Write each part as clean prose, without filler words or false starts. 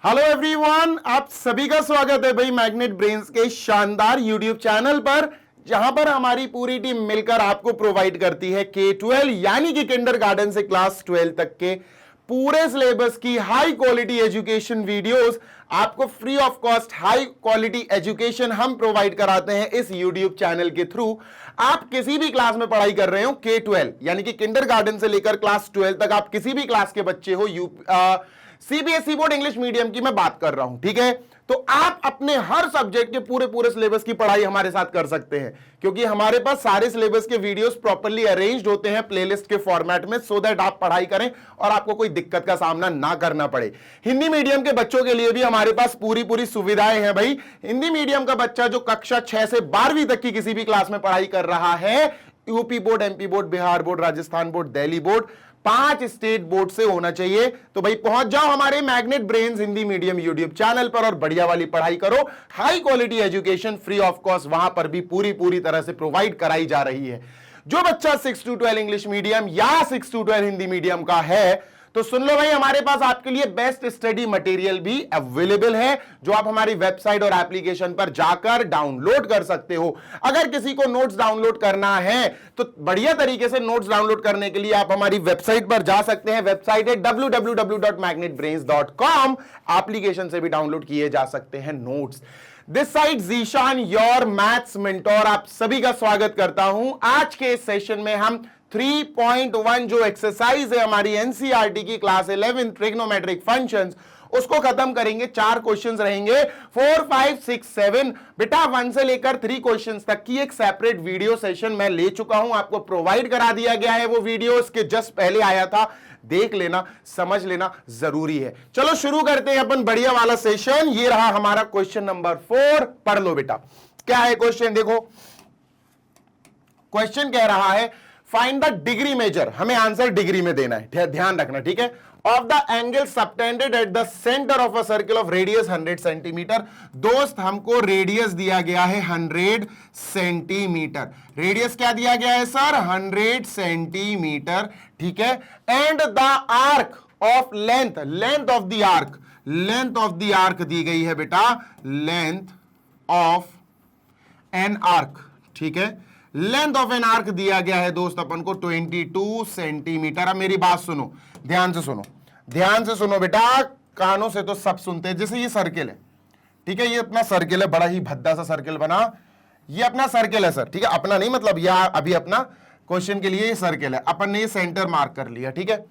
Hello everyone, आप सभी का स्वागत है भाई मैग्नेट ब्रेन्स के शानदार यूट्यूब चैनल पर, जहां पर हमारी पूरी टीम मिलकर आपको प्रोवाइड करती है K-12 यानी कि किंडरगार्टन से क्लास 12 तक के पूरे सिलेबस की हाई क्वालिटी एजुकेशन वीडियोस। आपको free of cost high quality education हम प्रोवाइड कराते हैं इस यूट्यूब चैनल के थ्रू। आप किसी भी क्लास में पढ़ाई कर रहे हो, K-12 यानी कि किंडरगार्टन से लेकर क्लास 12 तक, आप किसी भी क्लास के बच्चे हो, सीबीएसई बोर्ड इंग्लिश मीडियम की मैं बात कर रहा हूं, ठीक है। तो आप अपने हर सब्जेक्ट के पूरे सिलेबस की पढ़ाई हमारे साथ कर सकते हैं, क्योंकि हमारे पास सारे सिलेबस के वीडियोस प्रॉपर्ली अरेंज्ड होते हैं प्लेलिस्ट के फॉर्मेट में, सो दैट आप पढ़ाई करें और आपको कोई दिक्कत का सामना ना करना पड़े। हिंदी मीडियम के बच्चों के लिए भी हमारे पास पूरी सुविधाएं हैं भाई। हिंदी मीडियम का बच्चा जो कक्षा 6 से 12वीं तक की किसी भी क्लास में पढ़ाई कर रहा है, UP board, MP board, Bihar board, Rajasthan board, Delhi board, 5 state board से होना चाहिए। तो भाई पहुंच जाओ हमारे magnet brains Hindi medium YouTube channel पर और बढ़िया वाली पढ़ाई करो। High quality education free of cost वहां पर भी पूरी तरह से प्रोवाइड कराई जा रही है। जो बच्चा 6 to 12 इंग्लिश मीडियम या 6 to 12 हिंदी मीडियम का है, तो सुन लो भाई, हमारे पास आपके लिए बेस्ट स्टडी मटेरियल भी अवेलेबल है, जो आप हमारी वेबसाइट और एप्लीकेशन पर जाकर डाउनलोड कर सकते हो। अगर किसी को नोट्स डाउनलोड करना है तो बढ़िया तरीके से नोट्स डाउनलोड करने के लिए आप हमारी वेबसाइट पर जा सकते हैं। वेबसाइट है www.magnetbrains.com। एप्लीकेशन से भी डाउनलोड किए जा सकते हैं notes. This side Zeeshan, your maths mentor, आप सभी का स्वागत करता हूं। आज के इस सेशन में हम 3.1 जो एक्सरसाइज है हमारी एनसीईआरटी की क्लास 11 ट्रिग्नोमेट्रिक फंक्शंस, उसको खत्म करेंगे। 4 क्वेश्चंस रहेंगे, 4, 5, 6, 7। बेटा 1 से लेकर 3 क्वेश्चंस तक की एक सेपरेट वीडियो सेशन मैं ले चुका हूं, आपको प्रोवाइड करा दिया गया है। वो वीडियो इसके जस्ट पहले आया था, देख लेना, समझ लेना जरूरी है। चलो शुरू करते हैं अपन बढ़िया वाला सेशन। ये रहा हमारा क्वेश्चन नंबर 4, पढ़ लो बेटा। क्या है क्वेश्चन, देखो क्वेश्चन कह रहा है फाइंड द डिग्री मेजर, हमें आंसर डिग्री में देना है, ध्यान रखना, ठीक है। Of the angle subtended at the centre of a circle of radius 100 centimetre. दोस्त हमको रेडियस दिया गया है 100 सेंटीमीटर। रेडियस क्या दिया गया है सर? 100 सेंटीमीटर, ठीक है। And the arc of length, length of the arc, length of the arc दी गई है बेटा, लेंथ ऑफ एन आर्क, ठीक है। लेंथ ऑफ एन आर्क दिया गया है दोस्त अपन को 22 सेंटीमीटर। अब मेरी बात सुनो, ध्यान से सुनो, ध्यान से सुनो बेटा, कानों से तो सब सुनते हैं। जैसे ये सर्किल है, ठीक है, ये अपना सर्किल है, बड़ा ही भद्दा सा सर्किल बना, ये अपना सर्किल है सर, ठीक है। अपना नहीं मतलब यह अभी अपना क्वेश्चन के लिए ये सर्किल है, अपन ने ये सेंटर मार्क कर लिया, ठीक है।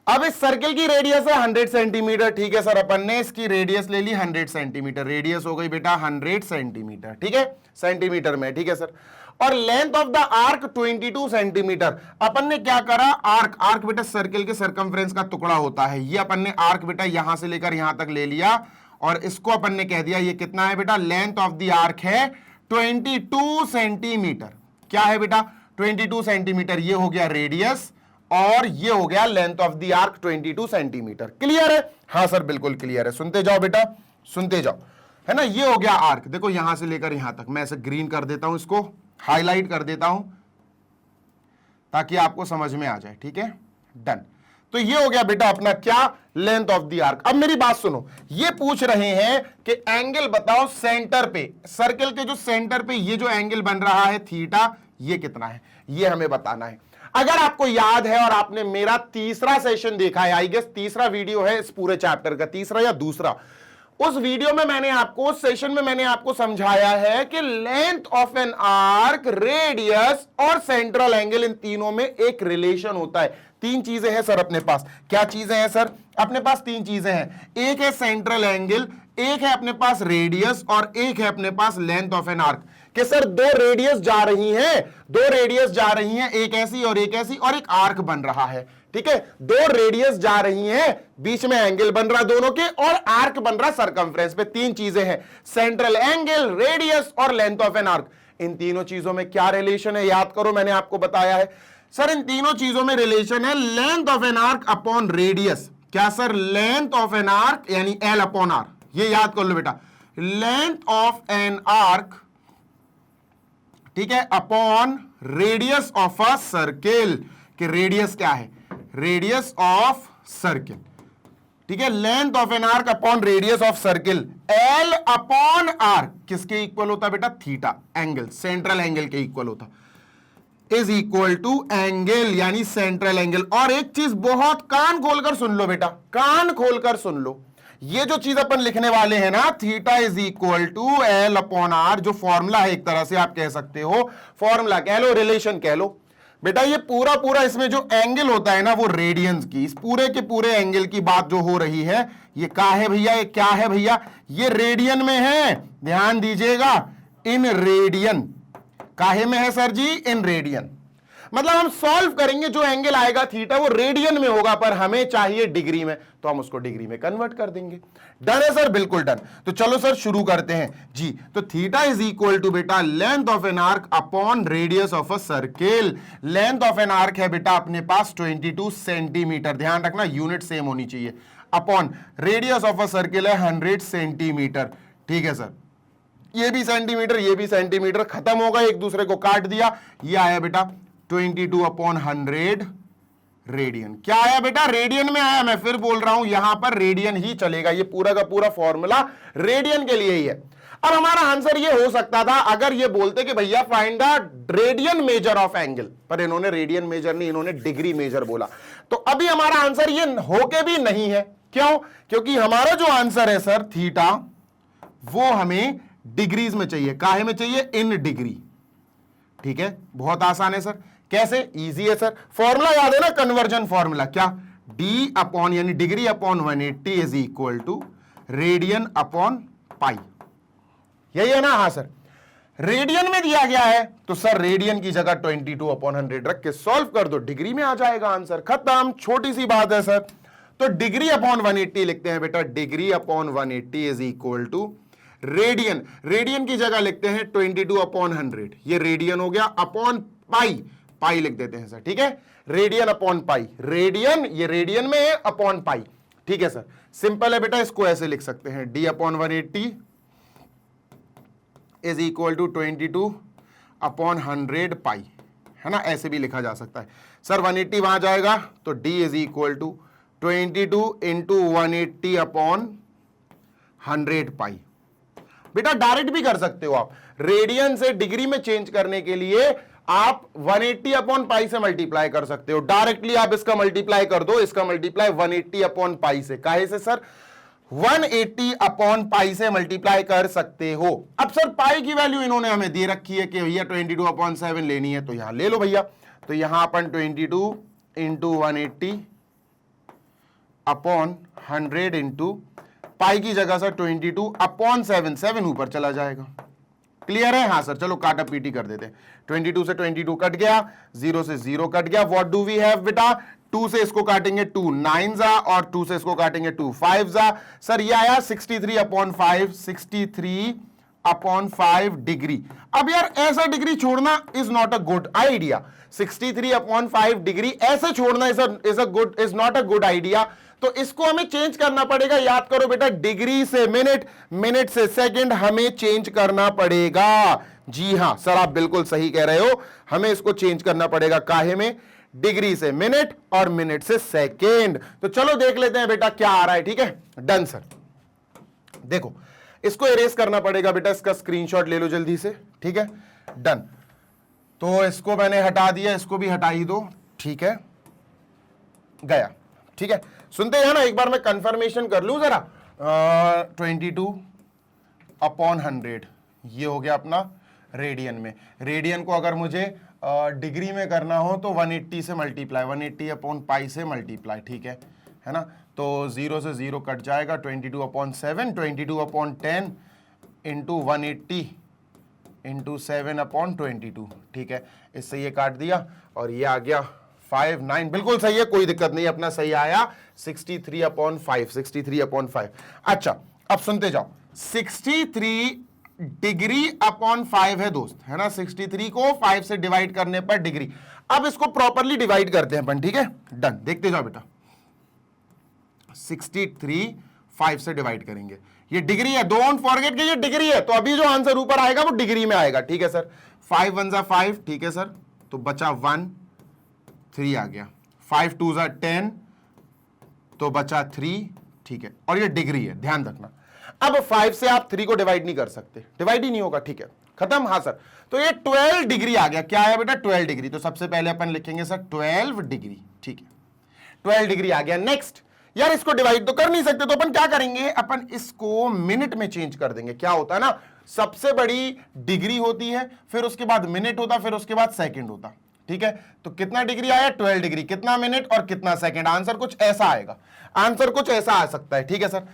अब इस सर्किल की रेडियस है 100 सेंटीमीटर, ठीक है सर। अपन ने इसकी रेडियस ले ली 100 सेंटीमीटर, रेडियस हो गई बेटा 100 सेंटीमीटर, ठीक है, सेंटीमीटर में, ठीक है सर। और length of the arc 22 centimetre. अपन ने क्या करा, आर्क, आर्क बेटा सर्किल के सर्कमफ्रेंस का टुकड़ा होता है, ये अपन ने आर्क बेटा यहां से लेकर यहां तक ले लिया, और इसको अपन ने कह दिया ये कितना है बेटा, लेंथ ऑफ द आर्क है 22 सेंटीमीटर। क्या है बेटा? 22 सेंटीमीटर। ये हो गया रेडियस और ये हो गया length of the arc 22 centimetre. Clear है? हाँ सर बिल्कुल क्लियर है, सुनते जाओ बेटा, सुनते जाओ, है ना। ये हो गया आर्क, देखो यहां से लेकर यहां तक, मैं ऐसे ग्रीन कर देता हूं, इसको हाईलाइट कर देता हूं ताकि आपको समझ में आ जाए, ठीक है, डन। तो ये हो गया बेटा अपना क्या, लेंथ ऑफ द आर्क। अब मेरी बात सुनो, ये पूछ रहे हैं कि एंगल बताओ सेंटर पे, सर्किल के जो सेंटर पे ये जो एंगल बन रहा है थीटा, ये कितना है, ये हमें बताना है। अगर आपको याद है और आपने मेरा तीसरा सेशन देखा है, आई गेस तीसरा वीडियो है इस पूरे चैप्टर का, तीसरा या दूसरा, उस वीडियो में मैंने आपको, उस सेशन में मैंने आपको समझाया है कि length of an arc, radius और सेंट्रल एंगल, इन तीनों में एक रिलेशन होता है। 3 चीजें हैं सर अपने पास। क्या चीजें हैं सर अपने पास? 3 चीजें हैं। एक है सेंट्रल एंगल, एक है अपने पास रेडियस, और एक है अपने पास लेंथ ऑफ एन आर्क। कि सर 2 रेडियस जा रही हैं, 2 रेडियस जा रही हैं, एक ऐसी और एक ऐसी, और एक आर्क बन रहा है, ठीक है। 2 रेडियस जा रही हैं, बीच में एंगल बन रहा दोनों के, और आर्क बन रहा सर्कमफ्रेंस पे। 3 चीजें हैं, सेंट्रल एंगल, रेडियस और लेंथ ऑफ एन आर्क। इन तीनों चीजों में क्या रिलेशन है, याद करो, मैंने आपको बताया है सर। इन तीनों चीजों में रिलेशन है length of an arc upon radius. क्या sir? Length of an arc यानी L अपॉन R, ये याद कर लो बेटा, लेंथ ऑफ एन आर्क, ठीक है, upon radius of a circle. कि रेडियस क्या है, रेडियस ऑफ सर्किल, ठीक है, length of an arc upon radius of circle L upon R किसके इक्वल होता बेटा? थीटा, एंगल, सेंट्रल एंगल के इक्वल होता, इज इक्वल टू एंगल यानी सेंट्रल एंगल। और एक चीज बहुत कान खोलकर सुन लो बेटा, कान खोलकर सुन लो, ये जो चीज अपन लिखने वाले हैं ना, theta is equal to L upon R, जो फॉर्मूला है एक तरह से आप कह सकते हो, फॉर्मूला कह लो, रिलेशन कह लो बेटा, ये पूरा इसमें जो एंगल होता है ना वो रेडियंस की, इस पूरे के पूरे एंगल की बात जो हो रही है, ये क्या है भैया? ये क्या है भैया? ये रेडियन में है, ध्यान दीजिएगा, इन रेडियन। काहे में है सर जी? In radian. मतलब हम सॉल्व करेंगे, जो एंगल आएगा थीटा वो रेडियन में होगा, पर हमें चाहिए डिग्री में, तो हम उसको डिग्री में कन्वर्ट कर देंगे। डन है सर? बिल्कुल डन। तो चलो सर शुरू करते हैं जी। तो थीटा इज इक्वल टू बेटा length of an arc upon radius of a circle. Length of an arc है बेटा अपने पास 22 सेंटीमीटर, ध्यान रखना यूनिट सेम होनी चाहिए, upon radius of a circle है 100 सेंटीमीटर। ठीक है सर, ये भी सेंटीमीटर, ये भी सेंटीमीटर, खत्म होगा, एक दूसरे को काट दिया, ये आया बेटा 22 अपॉन 100 रेडियन। क्या आया बेटा? रेडियन में आया। मैं फिर बोल रहा हूं, यहां पर रेडियन ही चलेगा, ये पूरा का पूरा फॉर्मूला रेडियन के लिए ही है। अब हमारा आंसर ये हो सकता था अगर ये बोलते कि भैया find the radian measure of angle, पर इन्होंने रेडियन मेजर नहीं, इन्होंने डिग्री मेजर बोला। तो अभी हमारा आंसर ये होके भी नहीं है। क्यों? क्योंकि हमारा जो आंसर है सर थीटा, वो हमें डिग्रीज में चाहिए। काहे में चाहिए? In degree. ठीक है, बहुत आसान है सर। कैसे? इजी है सर, फॉर्मूला याद है ना, कन्वर्जन फॉर्मूला। क्या? डी अपॉन यानी degree upon 180 is equal to radian upon pi, यही है ना? हाँ सर, रेडियन में दिया गया है तो सर रेडियन की जगह 22 अपॉन 100 रख के सॉल्व कर दो, डिग्री में आ जाएगा आंसर, खत्म। छोटी सी बात है सर। तो डिग्री अपॉन 180 लिखते हैं बेटा, degree upon 180 is equal to radian, radian की जगह लिखते हैं 22 अपॉन 100, ये रेडियन हो गया, अपॉन पाई, पाई लिख देते हैं सर। ठीक है, रेडियन अपॉन पाई, रेडियन ये रेडियन में है, अपॉन पाई। ठीक है सर, सिंपल है बेटा, इसको ऐसे लिख सकते हैं, D upon 180 is equal to 22 upon 100 pi, है ना? ऐसे भी लिखा जा सकता है सर। 180 वहां जाएगा तो D is equal to 22 into 180 upon 100 pi. बेटा डायरेक्ट भी कर सकते हो आप, रेडियन से डिग्री में चेंज करने के लिए आप 180 अपॉन पाई से मल्टीप्लाई कर सकते हो। डायरेक्टली आप इसका मल्टीप्लाई कर दो, इसका मल्टीप्लाई 180 अपॉन पाई से। काहे से सर? 180 अपॉन पाई से मल्टीप्लाई कर सकते हो। अब सर पाई की वैल्यू इन्होंने हमें दे रखी है कि भैया 22 अपॉन 7 लेनी है, तो यहां ले लो भैया। तो यहां अपन 22 इंटू 180 अपॉन 100 इंटू पाई की जगह सर 22 अपॉन 7, 7 ऊपर चला जाएगा। क्लियर है? हाँ सर, चलो काटा पीटी कर देते हैं। 22 से 22 कट गया, 0 से 0 कट गया। व्हाट डू वी हैव बेटा? 2 से इसको काटेंगे 2 9 जा, और 2 से इसको काटेंगे 2 5 जा। सर ये आया 63 अपॉन 5, 63 अपॉन 5 डिग्री। अब यार ऐसा डिग्री छोड़ना is not a good idea. 63 upon 5 degree ऐसे छोड़ना is not a good idea. तो इसको हमें चेंज करना पड़ेगा। याद करो बेटा, डिग्री से मिनट, मिनट से सेकंड हमें चेंज करना पड़ेगा। जी हां सर, आप बिल्कुल सही कह रहे हो, हमें इसको चेंज करना पड़ेगा। काहे में? डिग्री से मिनट और मिनट से सेकंड। तो चलो देख लेते हैं बेटा क्या आ रहा है। ठीक है, डन सर। देखो इसको इरेज करना पड़ेगा बेटा, इसका स्क्रीनशॉट ले लो जल्दी से। ठीक है, डन। तो इसको मैंने हटा दिया, इसको भी हटा ही दो। ठीक है, गया। ठीक है, सुनते हैं ना, एक बार मैं कंफर्मेशन कर लूं जरा। 22 अपॉन 100 ये हो गया अपना रेडियन में। रेडियन को अगर मुझे डिग्री में करना हो तो 180 से मल्टीप्लाई, 180 अपॉन पाई से मल्टीप्लाई। ठीक है ना? तो 0 से 0 कट जाएगा, 22 upon 7, 22 upon 10 into 180 into 7 upon 22। ठीक है, इससे ये काट दिया और ये आ गया 5 9, बिल्कुल सही है, कोई दिक्कत नहीं, अपना सही आया 63 अपॉन 5, 63 अपॉन 5। अच्छा अब सुनते जाओ, 63 डिग्री अपॉन 5 है दोस्त, है ना? 63 को 5 से डिवाइड करने पर डिग्री। अब इसको प्रॉपरली डिवाइड करते हैं अपन। ठीक है, डन। देखते जाओ बेटा, 63 5 से डिवाइड करेंगे, ये डिग्री है, डोंट फॉरगेट कि ये डिग्री है, तो अभी जो आंसर ऊपर आएगा वो डिग्री में आएगा। ठीक है सर, 5 1 जा 5, ठीक है सर, तो बचा 1 3 आ गया, 5 2 जा 10 तो बचा 3 ठीक है, और ये डिग्री है, ध्यान रखना। अब 5 से आप 3 को डिवाइड नहीं कर सकते, डिवाइड ही नहीं होगा, ठीक है, खत्म। हाँ सर, तो ये 12 डिग्री आ गया, क्या है बेटा 12 डिग्री। तो सबसे पहले अपन लिखेंगे सर 12 डिग्री, ठीक है, 12 डिग्री आ गया। नेक्स्ट, यार इसको डिवाइड तो कर नहीं सकते, तो अपन क्या करेंगे, अपन इसको मिनट में चेंज कर देंगे। क्या होता है ना, सबसे बड़ी डिग्री होती है, फिर उसके बाद मिनट होता, फिर उसके बाद सेकंड होता, ठीक है। तो कितना डिग्री आया, 12 डिग्री, कितना मिनट और कितना सेकंड, आंसर कुछ ऐसा आएगा, आंसर कुछ ऐसा आ सकता है, ठीक है सर।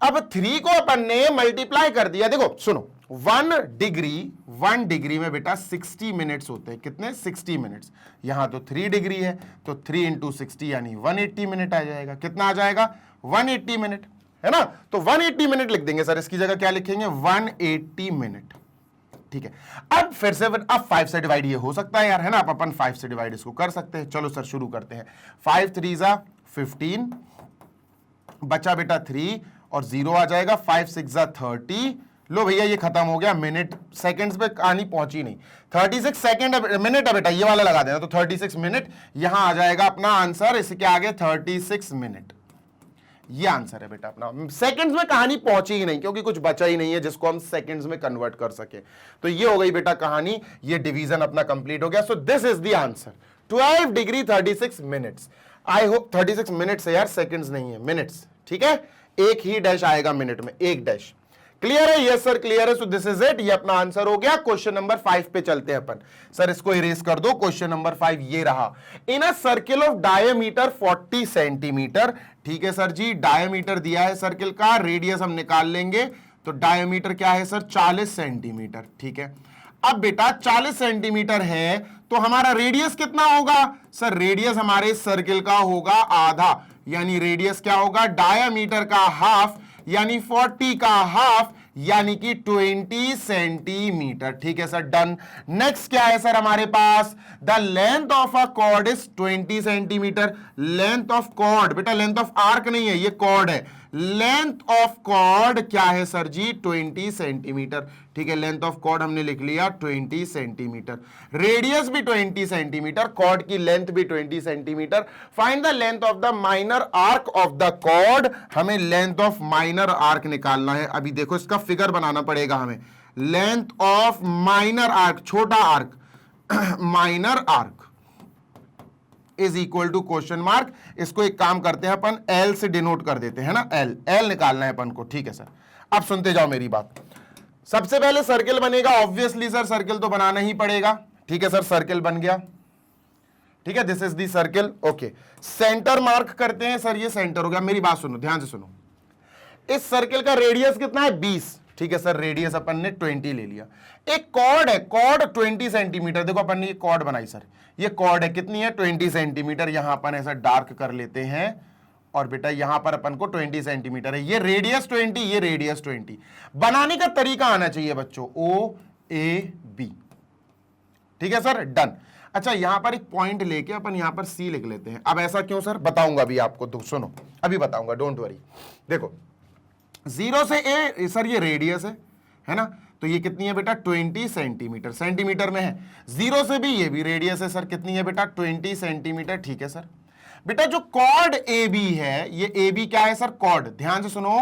अब 3 को अपन ने मल्टीप्लाई कर दिया, देखो सुनो, 1 डिग्री में बेटा 60 मिनट्स होते हैं, कितने 60 मिनट्स। यहां तो 3 डिग्री है, तो 3 इंटू 60 यानी 180 मिनट आ जाएगा। कितना आ जाएगा, 180 मिनट, है ना। तो 180 मिनट लिख देंगे सर, इसकी जगह क्या लिखेंगे, 180 मिनट, ठीक है। अब फिर से अब 5 से डिवाइड ये हो सकता है यार, है ना, अपन 5 से डिवाइड इसको कर सकते हैं। चलो सर शुरू करते हैं। 5 3 जा 15, बचा बेटा 3 और 0 आ जाएगा, 5 6 जा 30। लो भैया ये खत्म हो गया, मिनट सेकंड्स पे कहानी पहुंची नहीं, 36 सेकंड मिनट है बेटा, ये वाला लगा देना, तो 36 मिनट यहां आ जाएगा अपना आंसर, इसके आगे 36 मिनट, ये आंसर है बेटा अपना। सेकंड्स में कहानी पहुंची ही नहीं, क्योंकि कुछ बचा ही नहीं है जिसको हम सेकंड्स में कन्वर्ट कर सके। तो ये हो गई बेटा कहानी, ये डिवीजन अपना कंप्लीट हो गया। So this is the answer, 12 degree 36 minutes. I hope 36 minutes है यार, सेकंड्स नहीं है, मिनट्स, ठीक है। एक ही डैश आएगा मिनट में, एक डैश। क्लियर है, यस सर क्लियर है। सो दिस इज इट, ये अपना आंसर हो गया। क्वेश्चन नंबर 5 पे चलते हैं अपन। सर इसको इरेज कर दो, क्वेश्चन नंबर 5 ये रहा। In a circle of diameter 40 centimetre, ठीक है सर जी, डायमीटर दिया है सर्किल का, रेडियस हम निकाल लेंगे, तो डायमीटर क्या है सर 40 सेंटीमीटर, ठीक है। अब बेटा 40 सेंटीमीटर है, तो हमारा रेडियस कितना होगा सर, रेडियस हमारे सर्किल का होगा आधा, यानी रेडियस क्या होगा, डायमीटर का हाफ, यानी 40 का हाफ, यानी कि 20 सेंटीमीटर, ठीक है सर, डन। नेक्स्ट क्या है सर हमारे पास, the length of a chord is 20 centimetre. Length of chord बेटा, लेंथ ऑफ आर्क नहीं है, ये कॉर्ड है। लेंथ ऑफ कॉर्ड क्या है सर जी, 20 सेंटीमीटर, ठीक है। लेंथ ऑफ कॉर्ड हमने लिख लिया 20 सेंटीमीटर, रेडियस भी 20 सेंटीमीटर, कॉर्ड की लेंथ भी 20 centimetre. Find the length of the minor arc of the chord, हमें लेंथ ऑफ माइनर आर्क निकालना है। अभी देखो इसका फिगर बनाना पड़ेगा हमें। लेंथ ऑफ माइनर आर्क, छोटा arc, minor arc is equal to question mark. इसको एक काम करते हैं अपन, एल से डिनोट कर देते हैं ना, एल, एल निकालना है अपन को, ठीक है सर। अब सुनते जाओ मेरी बात। सबसे पहले सर्किल बनेगा, ऑब्वियसली सर सर्किल तो बनाना ही पड़ेगा, ठीक है सर। सर्किल बन गया, ठीक है, this is the circle, okay. Centre mark करते हैं सर, ये सेंटर हो गया। मेरी बात सुनो, ध्यान से सुनो, इस सर्किल का रेडियस कितना है 20, ठीक है सर, रेडियस अपन ने 20 ले लिया। एक कॉर्ड है, कॉर्ड 20 सेंटीमीटर, देखो अपन ने ये कॉर्ड बनाई सर, ये कॉर्ड है, कितनी है 20 सेंटीमीटर। यहां अपन ऐसा डार्क कर लेते हैं, और बेटा यहां पर अपन को 20 सेंटीमीटर है, ये रेडियस 20, ये रेडियस 20। बनाने का तरीका आना चाहिए बच्चों, ओ ए बी, ठीक है सर, डन। अच्छा यहां पर एक पॉइंट लेके अपन यहां पर सी लिख लेते हैं। अब ऐसा क्यों सर, बताऊंगा अभी आपको, तो सुनो अभी बताऊंगा, डोंट वरी। देखो 0 से ए सर ये रेडियस है ना, तो ये कितनी है बेटा 20 सेंटीमीटर, सेंटीमीटर में है। 0 से भी ये भी रेडियस है सर, कितनी है बेटा 20 सेंटीमीटर, ठीक है सर। बेटा जो कॉर्ड ए बी है, ये ए बी क्या है सर, कॉर्ड, ध्यान से सुनो,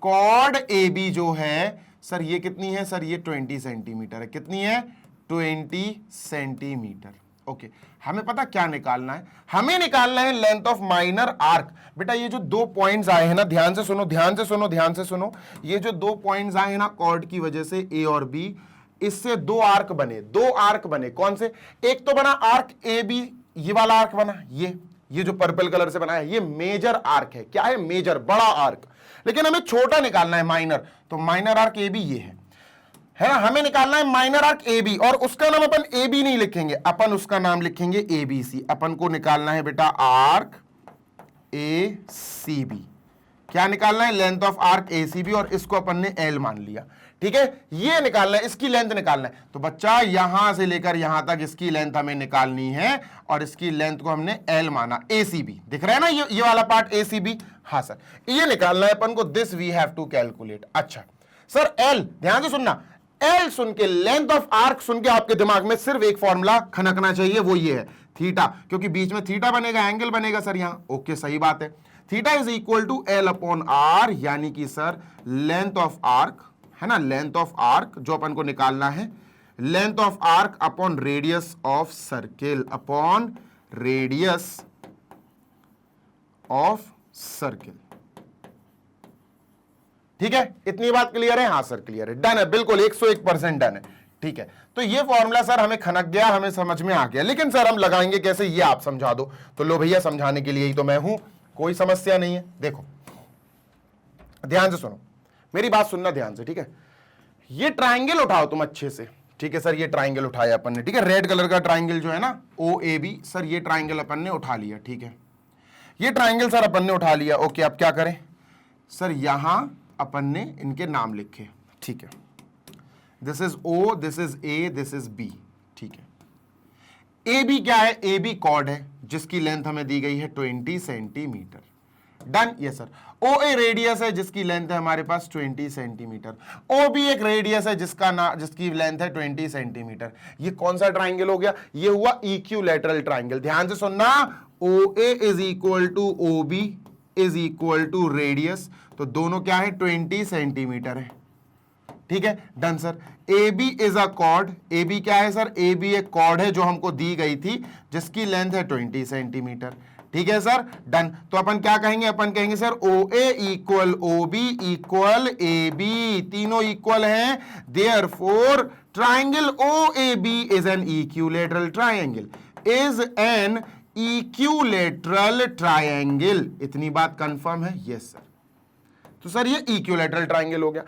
कॉर्ड ए बी जो है सर ये कितनी है सर, ये 20 सेंटीमीटर है, कितनी है 20 सेंटीमीटर, ओके। हमें पता क्या निकालना है, हमें निकालना है लेंथ ऑफ माइनर आर्क। बेटा ये जो 2 पॉइंट्स आए हैं ना, ध्यान से सुनो, ध्यान से सुनो, ध्यान से सुनो, ये जो 2 पॉइंट्स आए हैं ना कॉर्ड की वजह से, ए और बी, इससे 2 आर्क बने, 2 आर्क बने। कौन से, एक तो बना आर्क ए बी, ये वाला आर्क बना, ये जो पर्पल कलर से बना है, ये मेजर आर्क है। क्या है, मेजर, बड़ा आर्क। लेकिन हमें छोटा निकालना है माइनर, तो माइनर आर्क ए बी ये है ना, हमें निकालना है माइनर आर्क ए बी, और उसका नाम अपन ए बी नहीं लिखेंगे, अपन उसका नाम लिखेंगे ए बी सी। अपन को निकालना है बेटा आर्क ए सी बी। क्या निकालना है, length of arc A C B, और इसको अपन ने एल मान लिया, ठीक है। ये निकालना है, इसकी लेंथ निकालना है। तो बच्चा यहां से लेकर यहां तक इसकी लेंथ हमें निकालनी है, और इसकी लेंथ को हमने एल माना, ए सी बी, दिख रहा है ना ये वाला पार्ट ए सी बी, हाँ सर, ये निकालना है अपन को, this we have to calculate. अच्छा सर एल, ध्यान से सुनना, एल सुन के, लेंथ ऑफ आर्क सुन के आपके दिमाग में सिर्फ एक फॉर्मूला खनकना चाहिए, वो ये है थीटा, क्योंकि बीच में थीटा बनेगा, एंगल बनेगा सर यहां, ओके सही बात है। Theta is equal to L upon R, यानी कि सर लेंथ ऑफ आर्क है ना, लेंथ ऑफ आर्क जो अपन को निकालना है, length of arc upon radius of circle, upon radius of circle. ठीक है, इतनी बात क्लियर है? हाँ सर क्लियर है, डन है, बिल्कुल 101% डन है। ठीक है, तो ये फॉर्मूला सर हमें खनक गया, हमें समझ में आ गया, लेकिन सर हम लगाएंगे कैसे, ये आप समझा दो। तो लो भैया, समझाने के लिए ही तो मैं हूं, कोई समस्या नहीं है। देखो ध्यान से सुनो, मेरी बात सुनना ध्यान से, ठीक है। ये ट्राइंगल उठाओ तुम अच्छे से, ठीक है सर, ये ट्राइंगल उठाया अपन ने, ठीक है, रेड कलर का ट्राइंगल जो है ना OAB, सर ये ट्राइंगल अपन ने उठा लिया, ठीक है, ये ट्राइंगल सर अपन ने उठा लिया। ओके, अब क्या करें सर, यहां अपन ने इनके नाम लिखे, ठीक है, this is O, this is A, this is B, ठीक है। AB क्या है? AB कॉर्ड है जिसकी लेंथ हमें दी गई है 20 सेंटीमीटर, डन। ये सर OA रेडियस है जिसकी लेंथ है हमारे पास 20 सेंटीमीटर, OB एक रेडियस है जिसकी लेंथ है 20 सेंटीमीटर। ये कौन सा ट्राइंगल हो गया? ये हुआ इक्विलैटरल ट्राइंगल। ध्यान से सुनना, OA is equal to OB is equal to radius, तो दोनों क्या है 20 सेंटीमीटर है, ठीक है, done sir. AB is a chord, AB क्या है सर? AB एक कॉर्ड है जो हमको दी गई थी जिसकी लेंथ है 20 सेंटीमीटर, ठीक है सर, डन। तो अपन क्या कहेंगे? अपन कहेंगे sir OA equal OB equal AB, तीनों इक्वल हैं, therefore triangle OAB is an equilateral triangle, is an equilateral triangle. इतनी बात कंफर्म है? Yes sir. तो सर ये इक्विलैटरल ट्राइंगल हो गया।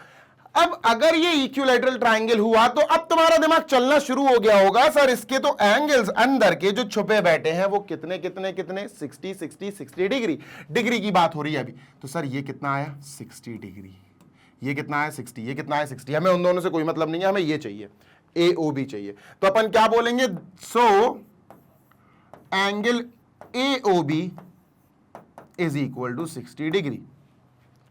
अब अगर ये इक्विलैटरल ट्राइंगल हुआ तो अब तुम्हारा दिमाग चलना शुरू हो गया होगा, सर इसके तो एंगल्स अंदर के जो छुपे बैठे हैं वो कितने कितने कितने 60 60 60 डिग्री, डिग्री की बात हो रही है अभी। तो सर ये कितना आया? 60 डिग्री। ये कितना आया? 60। ये कितना है? 60। हमें उन दोनों से कोई मतलब नहीं है, हमें ये चाहिए, AOB चाहिए। तो अपन क्या बोलेंगे? So angle AOB is equal to 60 degree.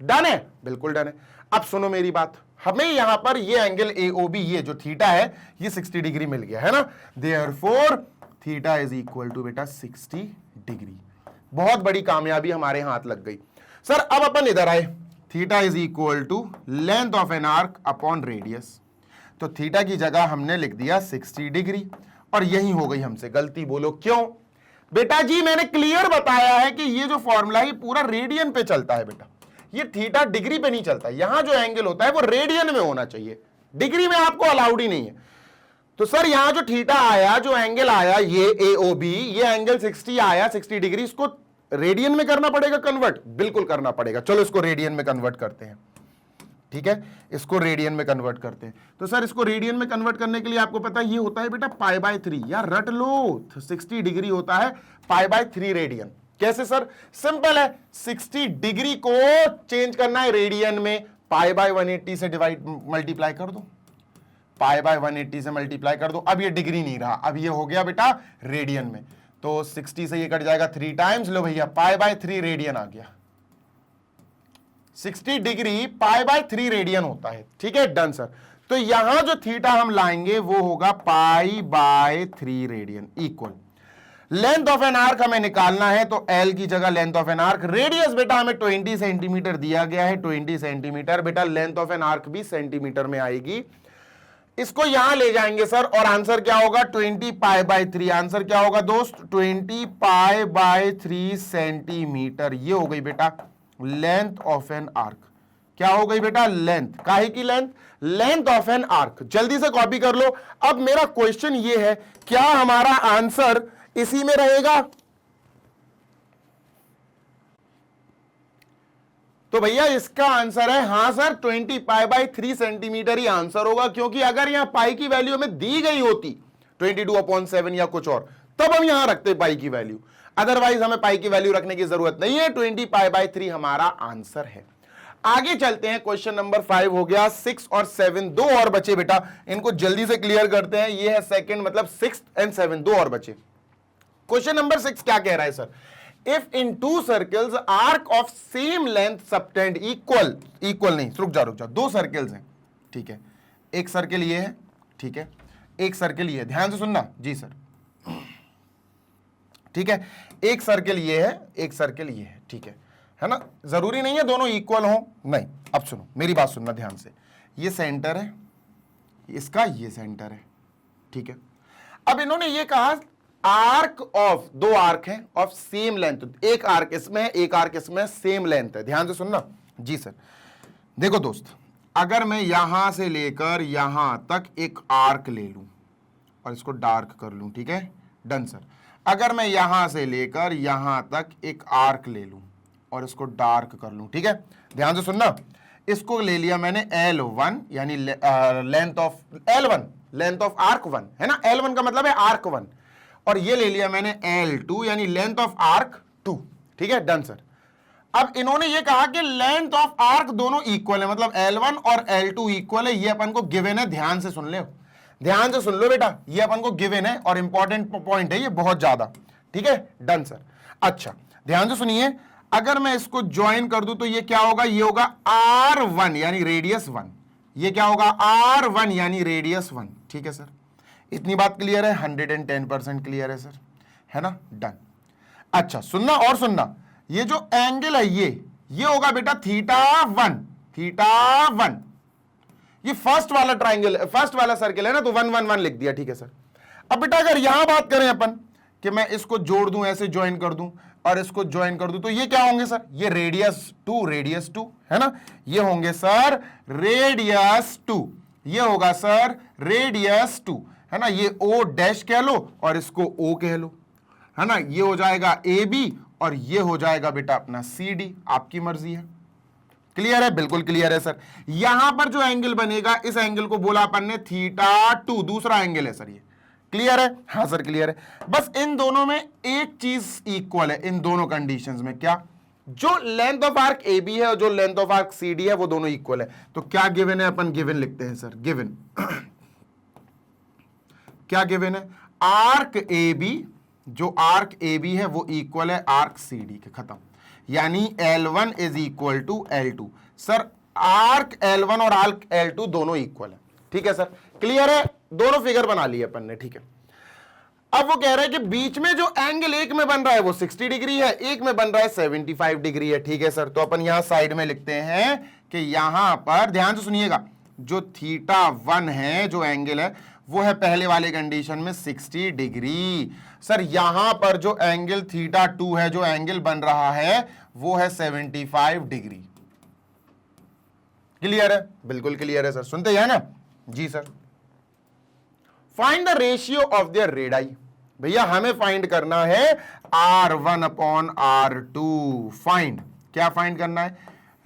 Done है? बिल्कुल डन है। अब सुनो मेरी बात, हमें यहां पर ये एंगल AOB, ये जो थीटा है, ये 60 डिग्री मिल गया है ना, therefore theta is equal to बेटा 60 डिग्री। बहुत बड़ी कामयाबी हमारे हाथ लग गई। सर अब अपन इधर आए, theta is equal to length of an arc upon radius, तो थीटा की जगह हमने लिख दिया 60 डिग्री, और यही हो गई हमसे गलती। बोलो क्यों? बेटा जी मैंने क्लियर बताया है कि ये जो फॉर्मूला है पूरा रेडियन पे चलता है बेटा, ये थीटा डिग्री पे नहीं चलता। यहां जो एंगल होता है वो रेडियन में होना चाहिए, डिग्री में आपको अलाउड ही नहीं है। तो सर यहां जो थीटा आया, जो एंगल आया, ये AOB, ये एंगल 60 आया, 60 डिग्री, इसको रेडियन में करना पड़ेगा कन्वर्ट, बिल्कुल करना पड़ेगा। चलो इसको रेडियन में कन्वर्ट करते हैं, ठीक है, इसको रेडियन में कन्वर्ट करते हैं। तो सर इसको रेडियन में कन्वर्ट करने के लिए आपको पता है ये होता है बेटा π/3, यार रट लो, 60 डिग्री होता है π/3 रेडियन। कैसे सर? सिंपल है, 60 डिग्री को चेंज करना है रेडियन में, π/180 से मल्टीप्लाई कर दो, π/180 से मल्टीप्लाई कर दो। अब ये डिग्री नहीं रहा, अब ये हो गया बेटा रेडियन में, तो 60 से ये कट जाएगा 3 टाइम्स, लो भैया π/3 रेडियन आ गया। 60 डिग्री π/3 रेडियन होता है, ठीक है, डन सर। तो यहां जो थीटा हम लाएंगे वो होगा π/3 radian equal length of an arc हमें निकालना है, तो L की जगह length of an arc, radius बेटा हमें 20 सेंटीमीटर दिया गया है, 20 सेंटीमीटर, बेटा लेंथ ऑफ एन आर्क भी सेंटीमीटर में आएगी। इसको यहां ले जाएंगे सर, और आंसर क्या होगा? 20 π/3। आंसर क्या होगा दोस्त? 20 π/3 सेंटीमीटर। ये हो गई बेटा लेंथ ऑफ एन आर्क। क्या हो गई बेटा? लेंथ। काहे की length? Length of an arc. जल्दी से कॉपी कर लो। अब मेरा क्वेश्चन ये है, क्या हमारा आंसर इसी में रहेगा? तो भैया इसका आंसर है हां सर, 20 π/3 सेंटीमीटर ही आंसर होगा, क्योंकि अगर यहां पाई की वैल्यू हमें दी गई होती 22/7 या कुछ और, तब हम यहां रखते पाई की वैल्यू, अदरवाइज हमें पाई की वैल्यू रखने की जरूरत नहीं है। 20 π/3 हमारा आंसर है। आगे चलते हैं, क्वेश्चन नंबर 5 हो गया, 6 और 7 दो और बचे बेटा, इनको जल्दी से क्लियर करते हैं। ये है सेकंड, मतलब 6 एंड 7 दो और बचे। क्वेश्चन नंबर 6 क्या कह रहा है sir? If in 2 circles arc of same length subtend equal नहीं, रुक जा, 2 सर्कल्स हैं, ठीक है, एक सर्कल ये है, ठीक है, एक सर्कल ये है, ध्यान से सुनना जी सर, ठीक है, एक सर्कल ये है, एक सर्कल ये है, ठीक है है ना, जरूरी नहीं है दोनों इक्वल हो, नहीं। अब सुनो मेरी बात, सुनना ध्यान से, ये सेंटर है इसका, ये सेंटर है, ठीक है। अब इन्होंने ये कहा आर्क ऑफ, दो आर्क हैं ऑफ सेम लेंथ, एक आर्क इसमें है एक आर्क इसमें, सेम लेंथ है, ध्यान से सुनना। जी सर, देखो दोस्त, अगर मैं यहां से लेकर यहां तक एक आर्क ले लूं और इसको डार्क कर लूं, ठीक है, डन सर। अगर मैं यहां से लेकर यहां तक एक आर्क ले लूं और इसको डार्क कर लूं, ठीक है, ध्यान से सुनना। इसको ले लिया मैंने L1 यानी length of L1, length of arc 1 है ना, L1 का मतलब है आर्क 1, और ये ले लिया मैंने L2 यानी लेंथ ऑफ आर्क 2, ठीक है, डन सर। अब इन्होंने ये कहा कि लेंथ ऑफ आर्क दोनों इक्वल है, मतलब L1 और L2 इक्वल है, ये अपन को गिवन है, ध्यान से सुन ले, ध्यान से सुन लो बेटा, ये अपन को गिवन है और इंपॉर्टेंट पॉइंट है ये बहुत ज्यादा, ठीक है, डन सर। अच्छा ध्यान से सुनिए, अगर मैं इसको ज्वाइन कर दूं तो ये क्या होगा, ये होगा R1 यानी रेडियस 1, ये क्या होगा R1 यानी रेडियस 1, ठीक है सर। इतनी बात क्लियर है, 110% क्लियर है सर, है ना, डन। अच्छा सुनना और सुनना, ये जो एंगल है ये होगा बेटा θ1, θ1, ये फर्स्ट वाला ट्राइंगल, फर्स्ट वाला सर्किल है ना, तो 1 1 1 लिख दिया, ठीक है सर। अब बेटा अगर यहां बात करें अपन कि मैं इसको जोड़ दूं, ऐसे ज्वाइन कर दूं और इसको ज्वाइन कर दूं, तो ये क्या होंगे सर, ये रेडियस 2, रेडियस 2 है ना, ये होंगे सर रेडियस 2, ये होगा सर रेडियस 2, है ना, ये O डैश कह लो और इसको O कह लो, है ना, ये हो जाएगा AB और ये हो जाएगा बेटा अपना CD, आपकी मर्जी है। क्लियर है, बिल्कुल क्लियर है सर। यहां पर जो एंगल बनेगा, इस एंगल को बोला अपन ने θ2, दूसरा एंगल है सर ये, क्लियर है, हाँ सर क्लियर है। बस इन दोनों में एक चीज इक्वल है, इन दोनों कंडीशंस में, क्या, जो लेंथ ऑफ आर्क AB है और जो लेंथ ऑफ आर्क CD है वो दोनों इक्वल है। तो क्या गिवन है, अपन गिवन लिखते हैं सर, गिवन क्या गिवन है, आर्क AB, जो आर्क AB है वो इक्वल है आर्क CD के, खत्म, यानी L1 is equal to L2। Sir arc L1 और आर्क L2 दोनों इक्वल है, ठीक है सर, क्लियर है, दोनों फिगर बना लिए अपन ने, ठीक है। अब वो कह रहा है कि बीच में जो एंगल एक में बन रहा है वो 60 डिग्री है, एक में बन रहा है 75 डिग्री है, ठीक है सर। तो अपन यहां साइड में लिखते हैं कि यहां पर ध्यान से सुनिएगा, जो θ1 है, जो एंगल है वो है पहले वाले कंडीशन में 60 डिग्री। सर यहां पर जो एंगल θ2 है, जो एंगल बन रहा है वो है 75 डिग्री। क्लियर है, बिल्कुल क्लियर है सर, सुनते हैं ना जी sir. Find the ratio of their radii, भैया हमें फाइंड करना है R1 अपॉन R2, फाइंड, क्या फाइंड करना है,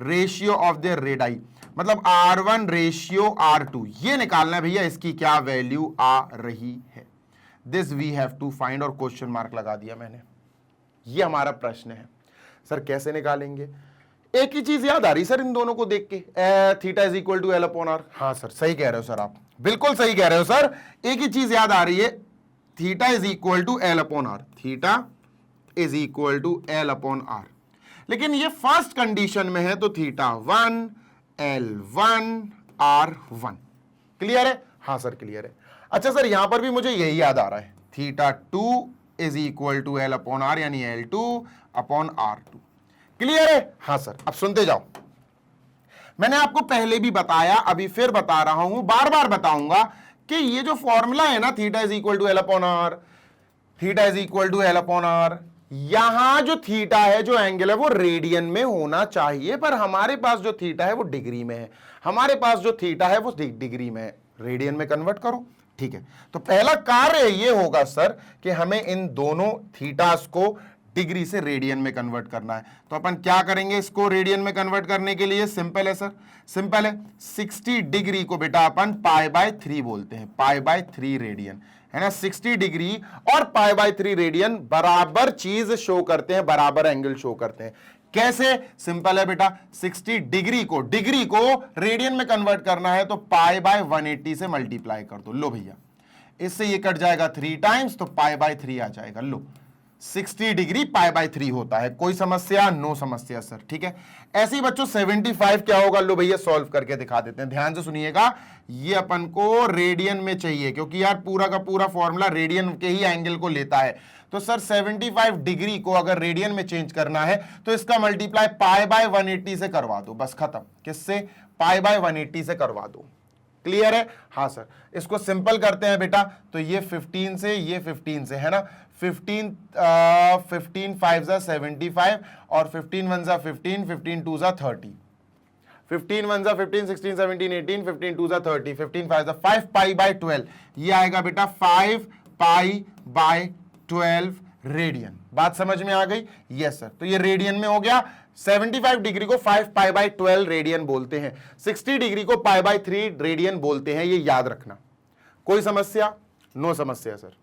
रेशियो ऑफ देयर रेडाई, मतलब R1 रेशियो R2, ये निकालना है भैया, इसकी क्या वैल्यू आ रही है, this we have to find, और क्वेश्चन मार्क लगा दिया मैंने, ये हमारा प्रश्न है। सर कैसे निकालेंगे, एक ही चीज याद आ रही सर इन दोनों को देख के, theta is equal to L upon R, हाँ सर सही कह रहे हो सर, आप बिल्कुल सही कह रहे हो सर, एक ही चीज याद आ रही है, theta is equal to L upon R, theta is equal to L upon R, लेकिन ये फर्स्ट कंडीशन में है तो θ1 L1 R1, क्लियर है, हाँ सर क्लियर है। अच्छा सर यहां पर भी मुझे यही याद आ रहा है, θ2 is equal to L upon R यानी L2 अपॉन R2, क्लियर है, हाँ सर। अब सुनते जाओ, मैंने आपको पहले भी बताया, अभी फिर बता रहा हूं, बार बार बताऊंगा कि ये जो फॉर्मूला है ना, theta is equal to L upon R, theta is equal to L upon R, यहां जो थीटा है, जो एंगल है वो रेडियन में होना चाहिए, पर हमारे पास जो थीटा है वो डिग्री में है, हमारे पास जो थीटा है वो डिग्री में है, रेडियन में कन्वर्ट करो, ठीक है। तो पहला कार्य ये होगा सर कि हमें इन दोनों थीटास को डिग्री से रेडियन में कन्वर्ट करना है। तो अपन क्या करेंगे, इसको रेडियन में कन्वर्ट करने के लिए सिंपल है सर, सिंपल है, 60 डिग्री को बेटा अपन π/3 बोलते हैं, π/3 रेडियन, है ना, 60 डिग्री और π/3 रेडियन बराबर चीज शो करते हैं, बराबर एंगल शो करते हैं। कैसे, सिंपल है बेटा, 60 डिग्री को रेडियन में कन्वर्ट करना है तो π/180 से मल्टीप्लाई कर दो, लो भैया, इससे ये कट जाएगा 3 टाइम्स, तो π/3 आ जाएगा, लो 60 डिग्री पाई बाय 3 होता है। कोई समस्या? नो समस्या सर, ठीक है। ऐसे ही बच्चों 75 क्या होगा, लो भैया सॉल्व करके दिखा देते हैं। ध्यान से सुनिएगा, ये अपन को रेडियन में चाहिए क्योंकि यार पूरा का पूरा फॉर्मूला रेडियन के ही एंगल को लेता है। तो सर 75 डिग्री को अगर रेडियन में चेंज करना है तो इसका मल्टीप्लाई पाई बाय 180 से करवा दो, बस खत्म। किससे? पाई बाय 180 से करवा दो। क्लियर है? हाँ सर। इसको सिंपल करते हैं बेटा, तो ये 15 से, ये 15 से, है ना। 15 5 जा 75 और 15 1 जा 15, 15 2 जा 30, 15 1 जा 15, 16 17 18, 15 2 जा 30, 15 5 जा 5 पाई बाय 12। ये आएगा बेटा 5 पाई बाय 12 रेडियन। बात समझ में आ गई? Yes sir. तो ये रेडियन में हो गया। 75 डिग्री को 5 पाई बाय 12 रेडियन बोलते हैं, 60 डिग्री को पाई बाय 3 रेडियन बोलते हैं, ये याद रखना। कोई समस्या? नो समस्या सर।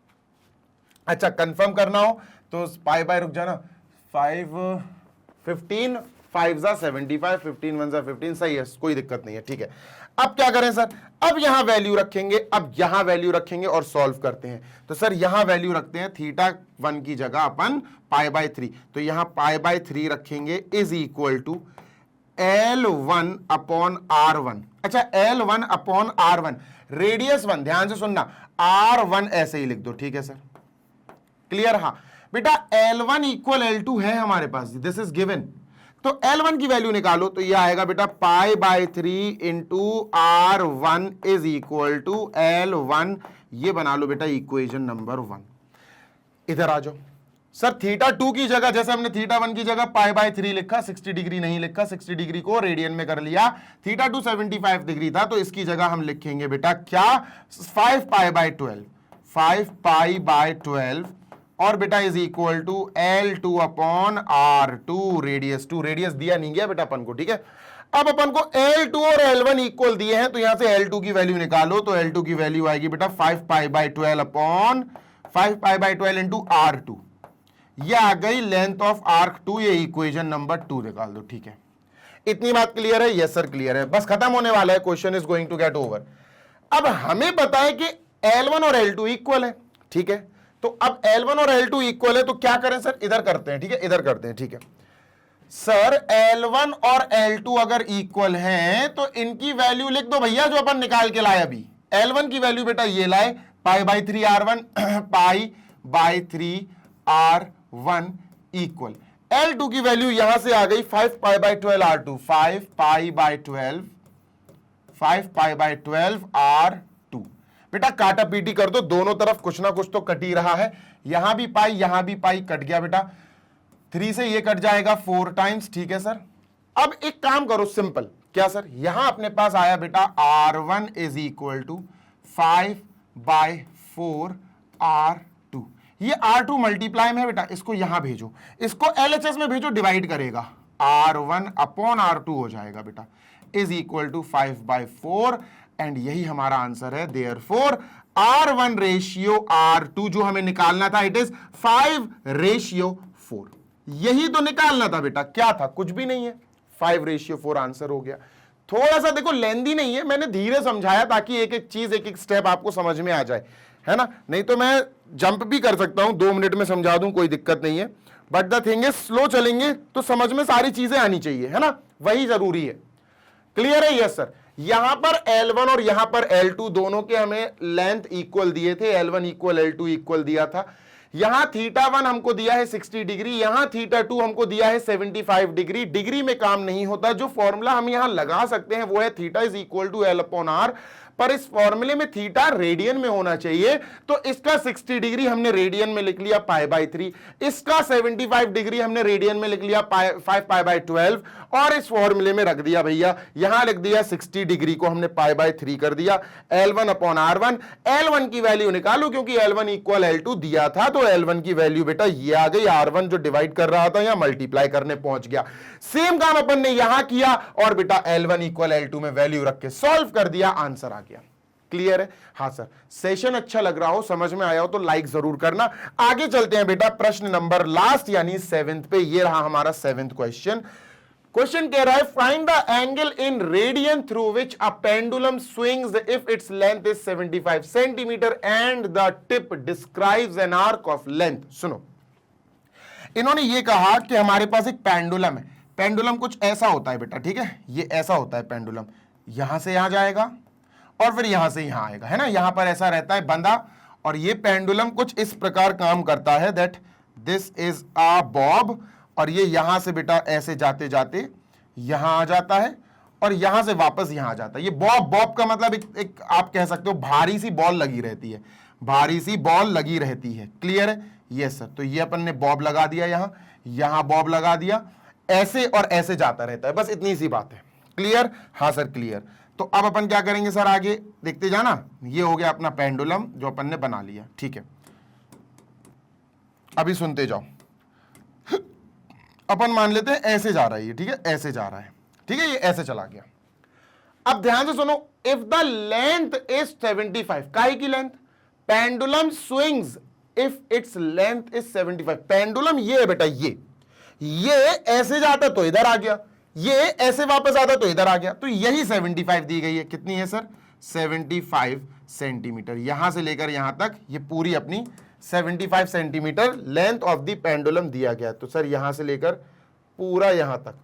अच्छा, कंफर्म करना हो तो पाई बाय, रुक जाना, 15 5 जा 75, 15 1 जा 15, सही है, कोई दिक्कत नहीं है, ठीक है। अब क्या करें सर? अब यहां वैल्यू रखेंगे, अब यहां वैल्यू रखेंगे और सॉल्व करते हैं। तो सर यहां वैल्यू रखते हैं, थीटा 1 की जगह अपन पाई बाय 3, तो यहां पाई बाय 3 रखेंगे is equal to L1 upon R1। अच्छा, L1 अपॉन R1, रेडियस 1, ध्यान से सुनना, R1 ऐसे ही लिख दो, ठीक है सर। क्लियर? हाँ बेटा, L1 इक्वल L2 है हमारे पास, दिस इज गिवन। तो L1 की वैल्यू निकालो, तो ये आएगा बेटा pi by 3 into R1 is equal to L1। ये बना लो बेटा इक्वेशन नंबर 1। इधर आ जाओ सर, थीटा 2 की जगह, जैसे हमने थीटा 1 की जगह पाई बाय 3 लिखा, 60 डिग्री नहीं लिखा, 60 डिग्री को रेडियन में कर लिया। थीटा 2 75 डिग्री था, तो इसकी जगह हम लिखेंगे बेटा क्या, 5 पाई बाय 12, 5 पाई बाय 12 और बेटा is equal to L2 upon R2, radius 2, radius दिया नहीं गया बेटा अपन को, ठीक है। अब अपन को L2 और L1 इक्वल दिए हैं, तो यहां से L2 की वैल्यू निकालो, तो L2 की वैल्यू आएगी बेटा 5 pi by 12 upon 5 pi by 12 into R2। ये आ गई लेंथ ऑफ आर्क 2, ये इक्वेशन नंबर 2 निकाल दो, ठीक है। इतनी बात क्लियर है? यस सर क्लियर है, बस खत्म होने वाला है, question is going to get over. अब हमें पता है कि L1 और L2 इक्वल है, ठीक है। तो अब L1 और L2 इक्वल है, तो क्या करें सर? इधर करते हैं, ठीक है, इधर करते हैं, ठीक है सर। L1 और L2 अगर इक्वल हैं तो इनकी वैल्यू लिख दो भैया, जो अपन निकाल के लाए अभी। L1 की वैल्यू बेटा ये लाए, पाई by 3 R1 pi by 3 R1 equal. L2 की वैल्यू यहां से आ गई 5 pi by 12 R2, 5 pi by 12, 5 pi by 12 R2। बेटा काटा पीटी कर दो, दोनों तरफ कुछ ना कुछ तो कट ही रहा है, यहां भी पाई कट गया बेटा, 3 से ये कट जाएगा 4 टाइम्स, ठीक है सर। अब एक काम करो सिंपल, क्या सर? यहां अपने पास आया बेटा R1 is equal to 5 by 4 R2। ये R2 मल्टीप्लाई में है बेटा, इसको यहां भेजो, इसको LHS में भेजो, डिवाइड करेगा, R1 अपॉन R2 हो जाएगा बेटा, is equal to 5 by 4, and यही हमारा आंसर है। देयरफॉर R1 रेशियो R2 जो हमें निकालना था, इट इज 5 रेशियो 4। यही तो निकालना था बेटा, क्या था? कुछ भी नहीं है, 5 रेशियो 4 आंसर हो गया। थोड़ा सा देखो लेंदी नहीं है, मैंने धीरे समझाया ताकि एक एक चीज, एक एक स्टेप आपको समझ में आ जाए, है ना। नहीं तो मैं जंप भी कर सकता हूं, 2 मिनट में समझा दूं, कोई दिक्कत नहीं है। But the thing is, slow चलेंगे तो समझ में सारी चीजें आनी चाहिए, है ना, वही जरूरी है। क्लियर है? Yes sir. यहां पर L1 और यहां पर L2 दोनों के हमें लेंथ इक्वल दिए थे, L1 इक्वल L2 इक्वल दिया था। यहां थीटा 1 हमको दिया है 60 डिग्री, यहां थीटा 2 हमको दिया है 75 डिग्री। डिग्री में काम नहीं होता, जो फॉर्मूला हम यहां लगा सकते हैं वो है theta is equal to L upon R, पर इस फॉर्मूले में थीटा रेडियन में होना चाहिए, तो इसका 60 डिग्री हमने रेडियन में लिख लिया पाई बाय 3, इसका 75 डिग्री हमने रेडियन में लिख लिया 5 पाई बाय 12, और इस फॉर्मूले में रख दिया भैया, यहां लिख दिया 60 डिग्री को हमने पाई बाय 3 कर दिया। L1 अपॉन R1, L1 की वैल्यू निकालो, क्योंकि L1 इक्वल L2 दिया था, तो L1 की वैल्यू बेटा ये आ गई, R1 जो डिवाइड कर रहा था यहां मल्टीप्लाई करने पहुंच गया। सेम काम अपन ने यहां किया, और बेटा L1 इक्वल L2 में वैल्यू रख के सॉल्व कर दिया, आंसर आ गया। क्लियर है? हाँ सर। सेशन अच्छा लग रहा हो, समझ में आया हो तो लाइक जरूर करना। आगे चलते हैं बेटा प्रश्न नंबर लास्ट यानी 7th पे। ये रहा हमारा 7th क्वेश्चन। क्वेश्चन कह रहा है, find the angle in radian through which a pendulum swings if its length is 75 centimetre and the tip describes an arc of length. सुनो, इन्होंने ये कहा कि हमारे पास एक पेंडुलम है, पेंडुलम कुछ ऐसा होता है बेटा, ठीक है, ये ऐसा होता है पेंडुलम, यहां से यहां जाएगा और फिर यहां से यहां आएगा, है ना, यहां पर ऐसा रहता है बंधा, और ये पेंडुलम कुछ इस प्रकार काम करता है that this is a Bob, और ये यहां से बेटा ऐसे जाते जाते यहां आ जाता है और यहां से वापस यहां आ जाता है। ये बॉब, बॉब का मतलब एक आप कह सकते हो भारी सी बॉल लगी रहती है, भारी सी बॉल लगी रहती है, क्लियर है? Yes sir. तो ये अपन ने बॉब लगा दिया, यहां बॉब लगा दिया, ऐसे और ऐसे जाता रहता है, बस इतनी सी बात है, क्लियर? हाँ सर क्लियर। तो अब अपन क्या करेंगे सर, आगे देखते जाना। ये हो गया अपना पेंडुलम जो अपन ने बना लिया, ठीक है। अभी सुनते जाओ, अपन मान लेते हैं ऐसे जा रहा है ये, ठीक है, ऐसे जा रहा है, ठीक है, ये ऐसे चला गया। अब ध्यान से सुनो, इफ द लेंथ इज 75, काहे की length? Pendulum swings if its length is 75। Pendulum ये है बेटा, ये ऐसे जाता तो इधर आ गया, ये ऐसे वापस आता तो इधर आ गया, तो यही 75 दी गई है। कितनी है सर? 75 सेंटीमीटर। यहां से लेकर यहां तक ये पूरी अपनी 75 centimetre length of the pendulum दिया गया। तो सर यहां से लेकर पूरा यहां तक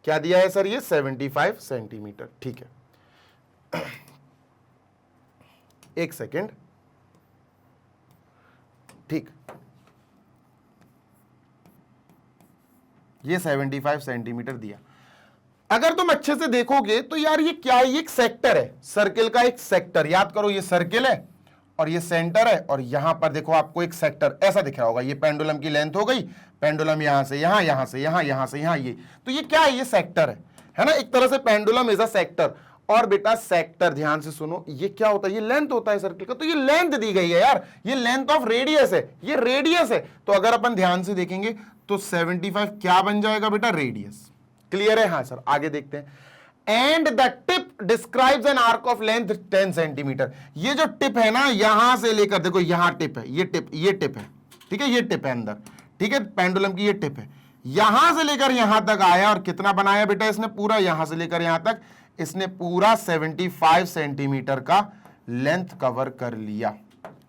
क्या दिया है सर? ये 75 सेंटीमीटर, ठीक है। एक सेकेंड, ठीक, ये 75 सेंटीमीटर दिया। अगर तुम अच्छे से देखोगे तो यार ये क्या है? ये एक सेक्टर है, सर्किल का एक सेक्टर। याद करो, ये सर्किल है और ये सेंटर है, और यहां पर देखो आपको एक सेक्टर ऐसा दिख रहा होगा। ये पेंडुलम की लेंथ हो गई, पेंडुलम यहां से यहां, यहां से यहां, यहां से यहां, ये तो ये क्या है? ये सेक्टर है ना, एक तरह से पेंडुलम इज अ सेक्टर। और बेटा सेक्टर, ध्यान से सुनो, ये क्या होता है? ये लेंथ होता है सर्किल का। तो ये लेंथ दी गई है यार, ये लेंथ ऑफ रेडियस है, ये रेडियस है। तो अगर अपन ध्यान से देखेंगे तो 75 क्या बन जाएगा बेटा? रेडियस। क्लियर है? हाँ सर। आगे देखते हैं। And the tip describes an arc of length 10 centimetre. ये जो टिप है ना, यहां से लेकर देखो, यहां टिप है, ये टिप है, ठीक है, ये टिप है अंदर, ठीक है, पेंडुलम की ये टिप है, यहां से लेकर यहां तक आया। और कितना बनाया बेटा इसने? पूरा यहां से लेकर यहां तक इसने पूरा 75 सेंटीमीटर का लेंथ कवर कर लिया।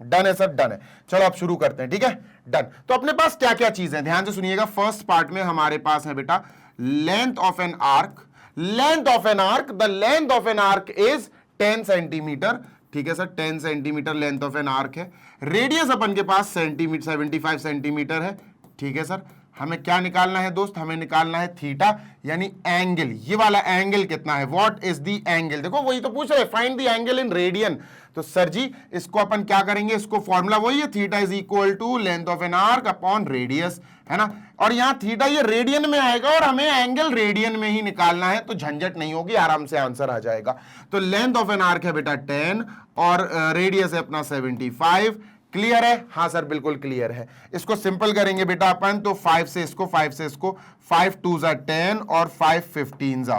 डन है सर, डन है। चलो अब शुरू करते हैं, ठीक है, डन। तो अपने पास क्या क्या चीजें हैं, ध्यान से सुनिएगा। फर्स्ट पार्ट में हमारे पास है बेटा length of an arc. Length of an arc, the length of an arc is 10 centimetre, ठीक है sir, 10 centimetre length of an arc है। रेडियस अपन के पास 75 सेंटीमीटर है, ठीक है सर। हमें क्या निकालना है दोस्त? हमें निकालना है थीटा, यानी एंगल। ये वाला एंगल कितना है? What is the angle? देखो वही तो पूछ रहे, find the angle in radian. तो सर जी इसको अपन क्या करेंगे? इसको फॉर्मूला वही है, theta is equal to length of an arc upon radius, है ना। और यहां थीटा ये रेडियन में आएगा और हमें एंगल रेडियन में ही निकालना है, तो झंझट नहीं होगी, आराम से आंसर आ जाएगा। तो लेंथ ऑफ एन आर्क है बेटा 10 और रेडियस है अपना 75। क्लियर है? हाँ सर बिल्कुल क्लियर है। इसको सिंपल करेंगे बेटा अपन, तो 5 से इसको, 5 से इसको, 5 2 जा 10 और 5 15 जा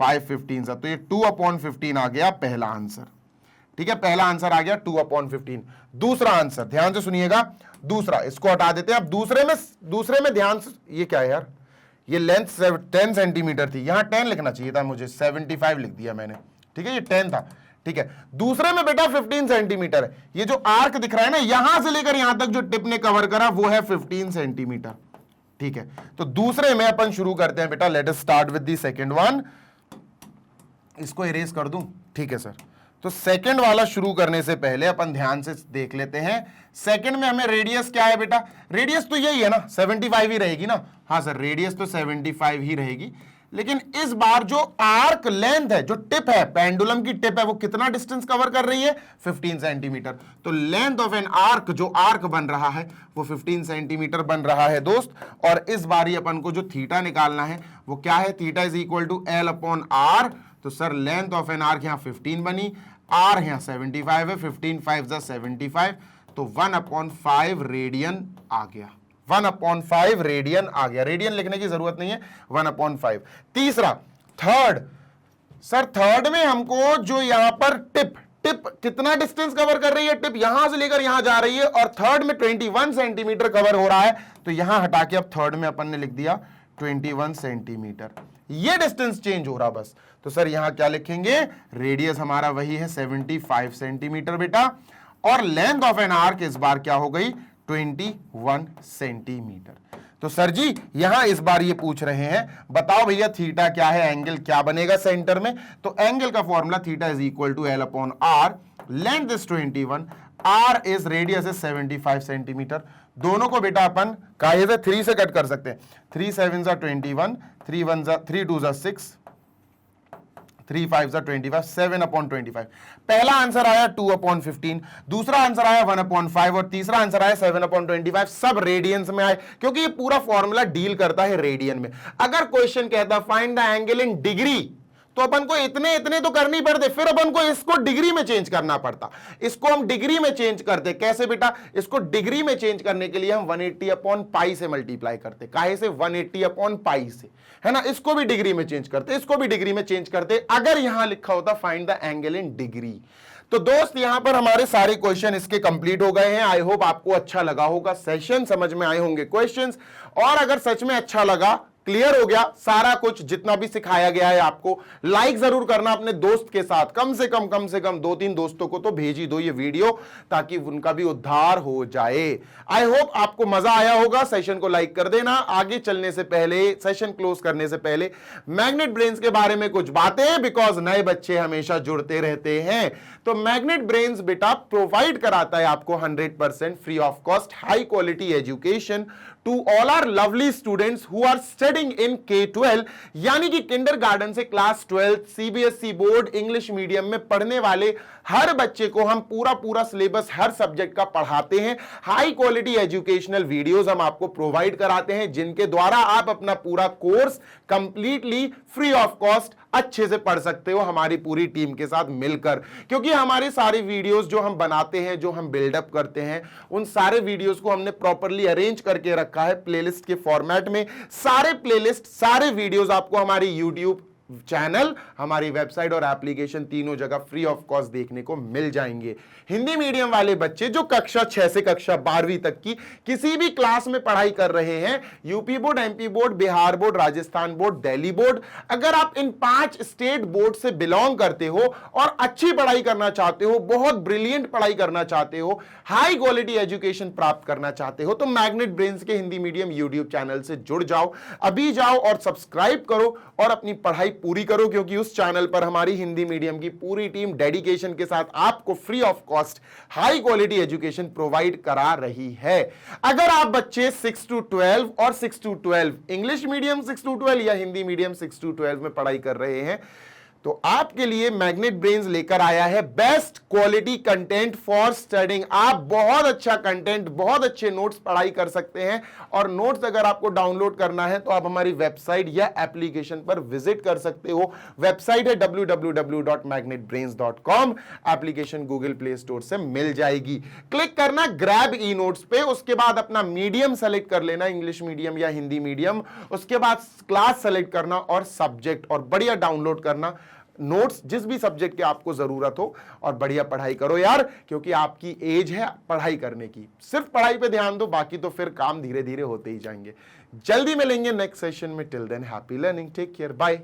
5 15 तो ये 2/15 आ गया पहला आंसर, ठीक है, पहला आंसर आ गया 2/15। दूसरा आंसर ध्यान से सुनिएगा, दूसरा, इसको हटा देते हैं। अब दूसरे में ध्यान से, ये क्या है यार? ये लेंथ 10 सेंटीमीटर थी, यहां 10 लिखना चाहिए था मुझे, 75 लिख दिया मैंने, ठीक है, ये 10 था, ठीक है। दूसरे में बेटा 15 सेंटीमीटर है। ये जो आर्क दिख रहा है ना, यहां से लेकर यहां तक जो टिप ने कवर करा वो है 15 सेंटीमीटर, ठीक है। तो दूसरे में अपन शुरू करते हैं बेटा, let us start with the second one. इसको इरेज कर दूं, ठीक है सर। तो सेकंड वाला शुरू करने से पहले अपन ध्यान से देख लेते हैं। सेकंड में हमें रेडियस क्या है बेटा? रेडियस तो यही है ना, 75 ही रहेगी ना। हाँ सर, रेडियस तो 75 ही रहेगी, लेकिन इस बार जो आर्क लेंथ है, जो टिप है, पेंडुलम की टिप है, वो कितना डिस्टेंस कवर कर रही है? 15 सेंटीमीटर। तो लेंथ ऑफ एन आर्क, जो आर्क बन रहा है वो 15 सेंटीमीटर बन रहा है दोस्त। और इस बार ही अपन को जो थीटा निकालना है वो क्या है? Theta is equal to L upon R। तो sir length of an arc यहां 15 बनी, R यहां 75 है, 15 5 जा 75, तो 1/5 रेडियन आ गया, 1/5 रेडियन आ गया। रेडियन लिखने की जरूरत नहीं है, 1/5। तीसरा, थर्ड, सर थर्ड में हमको जो यहां पर टिप कितना डिस्टेंस कवर कर रही है? टिप यहां से लेकर यहां जा रही है और थर्ड में 21 सेंटीमीटर कवर हो रहा है। तो यहां हटा के अब थर्ड में अपन ने लिख दिया 21 सेंटीमीटर। ये डिस्टेंस चेंज हो रहा बस। तो सर यहां क्या लिखेंगे? रेडियस हमारा वही है 75 सेंटीमीटर बेटा, और लेंथ ऑफ एन आर्क इस बार क्या हो गई? 21 सेंटीमीटर। तो सर जी यहां इस बार ये पूछ रहे हैं बताओ भैया थीटा क्या है, एंगल क्या बनेगा सेंटर में। तो एंगल का formula theta is equal to L upon R, length is 21, R is radius is 75 centimetre. दोनों को बेटा अपन काहे से 3 से कट कर सकते हैं। 3 7 जा 21, 3 2 जा 6, 3 5 जा 25, 7 अपॉन 25। पहला आंसर आया 2 अपॉन 15, दूसरा आंसर आया 1 अपॉन 5 और तीसरा आंसर आया 7 अपॉन 25। सब रेडियंस में आए क्योंकि ये पूरा फॉर्मूला डील करता है रेडियन में। अगर क्वेश्चन कहता find the angle in degree तो अपन को इतने इतने तो करनी पड़ते, फिर अपन को इसको डिग्री में चेंज करना पड़ता। इसको हम डिग्री में चेंज करते कैसे बेटा, इसको डिग्री में चेंज करने के लिए हम 180 अपॉन पाई से मल्टीप्लाई करते। काहे से, 180 अपॉन पाई से, है ना। इसको भी डिग्री में चेंज करते, इसको भी डिग्री में चेंज करते अगर यहां लिखा होता find the angle in degree. तो दोस्त यहां पर हमारे सारे क्वेश्चन इसके कंप्लीट हो गए हैं। आई होप आपको अच्छा लगा होगा, सेशन समझ में आए होंगे क्वेश्चंस। और अगर सच में अच्छा लगा, क्लियर हो गया सारा कुछ जितना भी सिखाया गया है आपको, लाइक जरूर करना अपने दोस्त के साथ, कम से कम 2-3 दोस्तों को तो भेज ही दो ये वीडियो ताकि उनका भी उद्धार हो जाए। आई होप आपको मजा आया होगा। सेशन को लाइक कर देना। आगे चलने से पहले, सेशन क्लोज करने से पहले मैग्नेट ब्रेन्स के बारे में कुछ बातें, बिकॉज नए बच्चे हमेशा जुड़ते रहते हैं। तो मैग्नेट ब्रेन्स बेटा प्रोवाइड कराता है आपको 100% free of cost high quality education to all our lovely students who are studying in K-12, यानी कि किंडरगार्टन से class 12 CBSE board English medium में पढ़ने वाले हर बच्चे को हम पूरा सिलेबस हर सब्जेक्ट का पढ़ाते हैं। हाई क्वालिटी एजुकेशनल वीडियोस हम आपको प्रोवाइड कराते हैं जिनके द्वारा आप अपना पूरा course completely free of cost अच्छे से पढ़ सकते हो हमारी पूरी टीम के साथ मिलकर। क्योंकि हमारे सारे वीडियोस जो हम बनाते हैं, जो हम बिल्डअप करते हैं, उन सारे वीडियोस को हमने प्रॉपर्ली अरेंज करके रखा है प्लेलिस्ट के फॉर्मेट में। सारे प्लेलिस्ट, सारे वीडियोस आपको हमारी यूट्यूब चैनल, हमारी वेबसाइट और एप्लीकेशन तीनों जगह फ्री ऑफ कॉस्ट देखने को मिल जाएंगे। हिंदी मीडियम वाले बच्चे जो कक्षा 6 से कक्षा 12वीं तक की किसी भी क्लास में पढ़ाई कर रहे हैं, UP board, MP board, Bihar board, Rajasthan board, Delhi board, अगर आप इन 5 स्टेट बोर्ड से बिलोंग करते हो और अच्छी पढ़ाई करना चाहते हो, बहुत ब्रिलियंट पढ़ाई करना चाहते हो, हाई क्वालिटी एजुकेशन प्राप्त करना चाहते हो, तो मैग्नेट ब्रेन्स के हिंदी मीडियम यूट्यूब चैनल से जुड़ जाओ। अभी जाओ और सब्सक्राइब करो और अपनी पढ़ाई पूरी करो, क्योंकि उस चैनल पर हमारी हिंदी मीडियम की पूरी टीम डेडिकेशन के साथ आपको free of cost high quality education provide करा रही है। अगर आप बच्चे 6 to 12 और 6 to 12 इंग्लिश मीडियम 6 to 12 या हिंदी मीडियम 6 to 12 में पढ़ाई कर रहे हैं, तो आपके लिए मैग्नेट ब्रेन्स लेकर आया है best quality content for studying. आप बहुत अच्छा कंटेंट, बहुत अच्छे नोट्स पढ़ाई कर सकते हैं। और नोट्स अगर आपको डाउनलोड करना है तो आप हमारी वेबसाइट या एप्लीकेशन पर विजिट कर सकते हो। वेबसाइट है www.magnetbrains.com, application Google play store से मिल जाएगी। क्लिक करना ग्रैब ई नोट्स पे, उसके बाद अपना मीडियम सेलेक्ट कर लेना, इंग्लिश मीडियम या हिंदी मीडियम, उसके बाद क्लास सेलेक्ट करना और सब्जेक्ट, और बढ़िया डाउनलोड करना नोट्स जिस भी सब्जेक्ट की आपको जरूरत हो, और बढ़िया पढ़ाई करो यार, क्योंकि आपकी एज है पढ़ाई करने की। सिर्फ पढ़ाई पे ध्यान दो, बाकी तो फिर काम धीरे धीरे होते ही जाएंगे। जल्दी मिलेंगे नेक्स्ट सेशन में। Till then happy learning, take care, bye.